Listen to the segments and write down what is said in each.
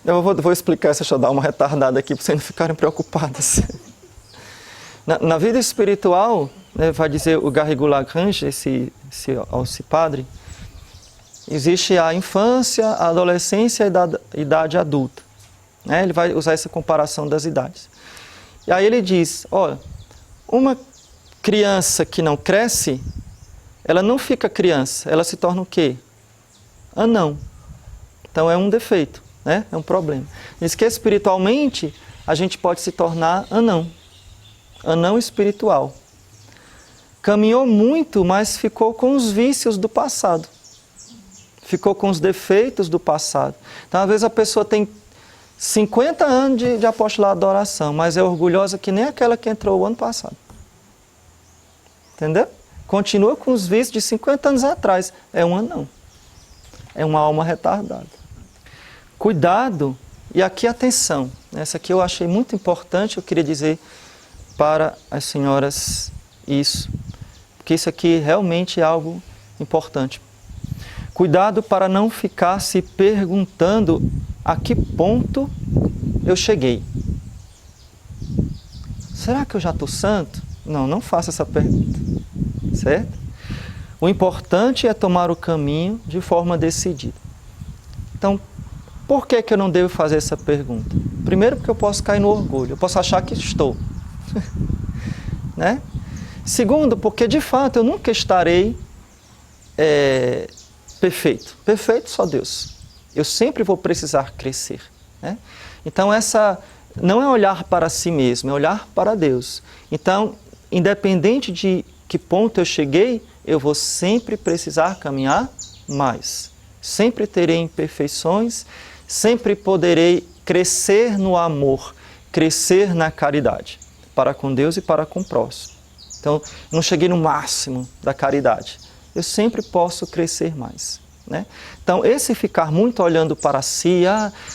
Eu vou explicar isso, deixa eu dar uma retardada aqui para vocês não ficarem preocupados. Na vida espiritual, né, vai dizer o Garrigou Lagrange, esse padre, existe a infância, a adolescência e a idade adulta. Né? Ele vai usar essa comparação das idades. E aí ele diz, olha, uma criança que não cresce, ela não fica criança, ela se torna o quê? Anão. Então é um defeito, né? É um problema. Diz que espiritualmente a gente pode se tornar anão. Anão espiritual. Caminhou muito, mas ficou com os vícios do passado. Ficou com os defeitos do passado. Então, às vezes, a pessoa tem 50 anos de apostolado da oração, mas é orgulhosa que nem aquela que entrou o ano passado. Entendeu? Continua com os vícios de 50 anos atrás. É um anão. É uma alma retardada. Cuidado, e aqui atenção. Essa aqui eu achei muito importante, eu queria dizer para as senhoras isso. Porque isso aqui realmente é algo importante. Cuidado para não ficar se perguntando a que ponto eu cheguei. Será que eu já estou santo? Não, não faça essa pergunta. Certo? O importante é tomar o caminho de forma decidida. Então, por que eu não devo fazer essa pergunta? Primeiro, porque eu posso cair no orgulho. Eu posso achar que estou. Né? Segundo, porque de fato eu nunca estarei perfeito. Perfeito só Deus. Eu sempre vou precisar crescer. Né? Então essa não é olhar para si mesmo, é olhar para Deus. Então, independente de que ponto eu cheguei, eu vou sempre precisar caminhar mais. Sempre terei imperfeições, sempre poderei crescer no amor, crescer na caridade, para com Deus e para com o próximo. Então, não cheguei no máximo da caridade. Eu sempre posso crescer mais. Né? Então, esse ficar muito olhando para si,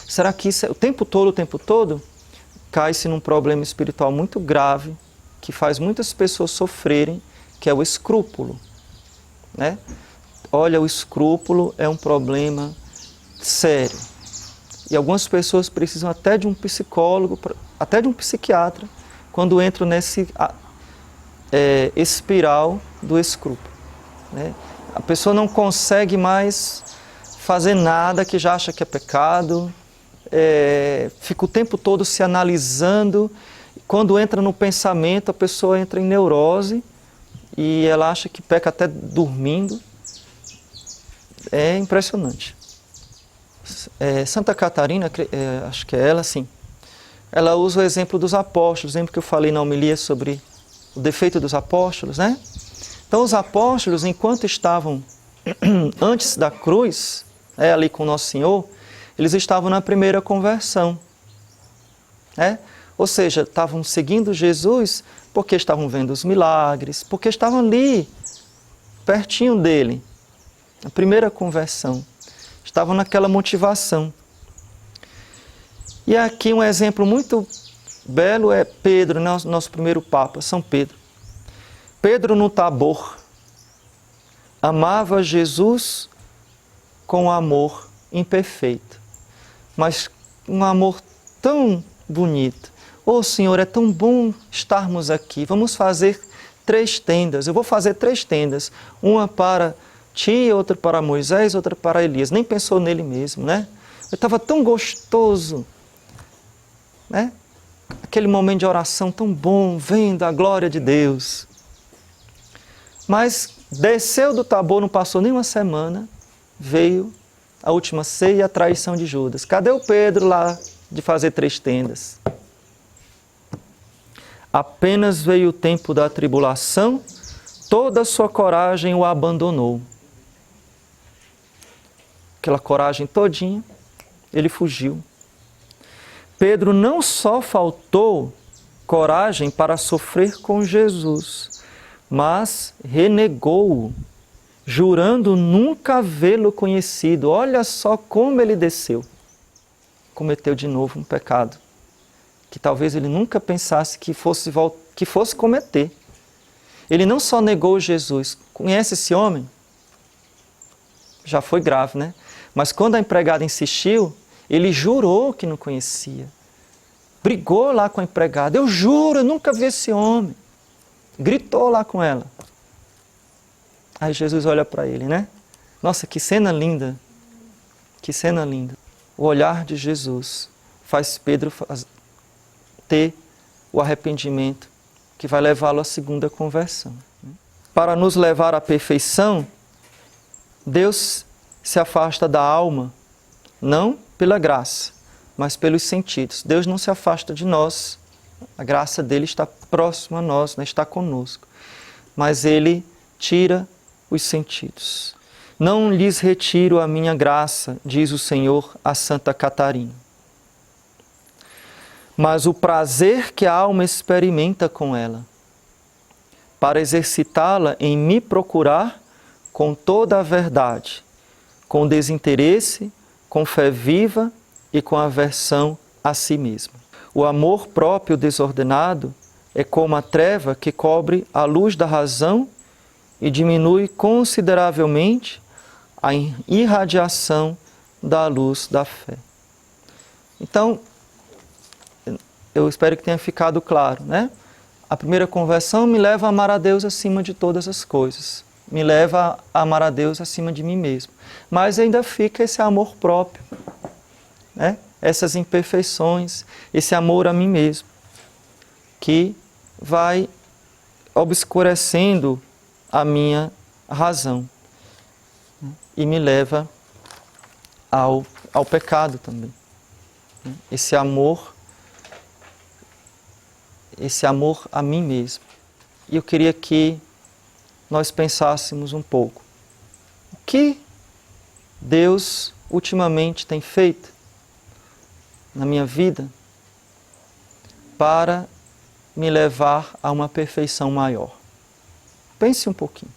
será que isso é o tempo todo, cai-se num problema espiritual muito grave, que faz muitas pessoas sofrerem, que é o escrúpulo. Né? Olha, o escrúpulo é um problema sério. E algumas pessoas precisam até de um psicólogo, até de um psiquiatra, quando entram nesse espiral do escrúpulo. Né? A pessoa não consegue mais fazer nada que já acha que é pecado, fica o tempo todo se analisando. Quando entra no pensamento, a pessoa entra em neurose e ela acha que peca até dormindo. É impressionante. Santa Catarina, acho que é ela, sim. Ela usa o exemplo dos apóstolos, exemplo que eu falei na homilia sobre o defeito dos apóstolos, né? Então, os apóstolos, enquanto estavam antes da cruz, ali com Nosso Senhor, eles estavam na primeira conversão. Ou seja, estavam seguindo Jesus porque estavam vendo os milagres, porque estavam ali, pertinho dele. A primeira conversão. Estavam naquela motivação. E aqui um exemplo muito belo é Pedro, nosso primeiro Papa, São Pedro. Pedro no Tabor amava Jesus com amor imperfeito, mas um amor tão bonito. Senhor, é tão bom estarmos aqui, vamos fazer 3 tendas, eu vou fazer 3 tendas, uma para ti, outra para Moisés, outra para Elias. Nem pensou nele mesmo, né? Estava tão gostoso, né? Aquele momento de oração tão bom, vendo a glória de Deus. Mas desceu do Tabor, não passou nem uma semana, veio a última ceia e a traição de Judas. Cadê o Pedro lá de fazer 3 tendas? Apenas veio o tempo da tribulação, toda a sua coragem o abandonou. Aquela coragem todinha, ele fugiu. Pedro não só faltou coragem para sofrer com Jesus, mas renegou-o, jurando nunca vê-lo conhecido. Olha só como ele desceu. Cometeu de novo um pecado, que talvez ele nunca pensasse que fosse cometer. Ele não só negou Jesus. Conhece esse homem? Já foi grave, né? Mas quando a empregada insistiu, Ele jurou que não conhecia. Brigou lá com a empregada. Eu juro, eu nunca vi esse homem. Gritou lá com ela. Aí Jesus olha para ele, né? Nossa, que cena linda. Que cena linda. O olhar de Jesus faz Pedro ter o arrependimento que vai levá-lo à segunda conversão. Para nos levar à perfeição, Deus se afasta da alma, não pela graça, mas pelos sentidos. Deus não se afasta de nós, a graça dele está próxima a nós, né? Está conosco. Mas ele tira os sentidos. Não lhes retiro a minha graça, diz o Senhor a Santa Catarina. Mas o prazer que a alma experimenta com ela, para exercitá-la em me procurar com toda a verdade, com desinteresse, com fé viva e com aversão a si mesma. O amor próprio desordenado é como a treva que cobre a luz da razão e diminui consideravelmente a irradiação da luz da fé. Então, eu espero que tenha ficado claro, né? A primeira conversão me leva a amar a Deus acima de todas as coisas. Me leva a amar a Deus acima de mim mesmo. Mas ainda fica esse amor próprio, né? Essas imperfeições, esse amor a mim mesmo, que vai obscurecendo a minha razão e me leva ao pecado também. Esse amor a mim mesmo. E eu queria que nós pensássemos um pouco. O que Deus ultimamente tem feito na minha vida para me levar a uma perfeição maior? Pense um pouquinho.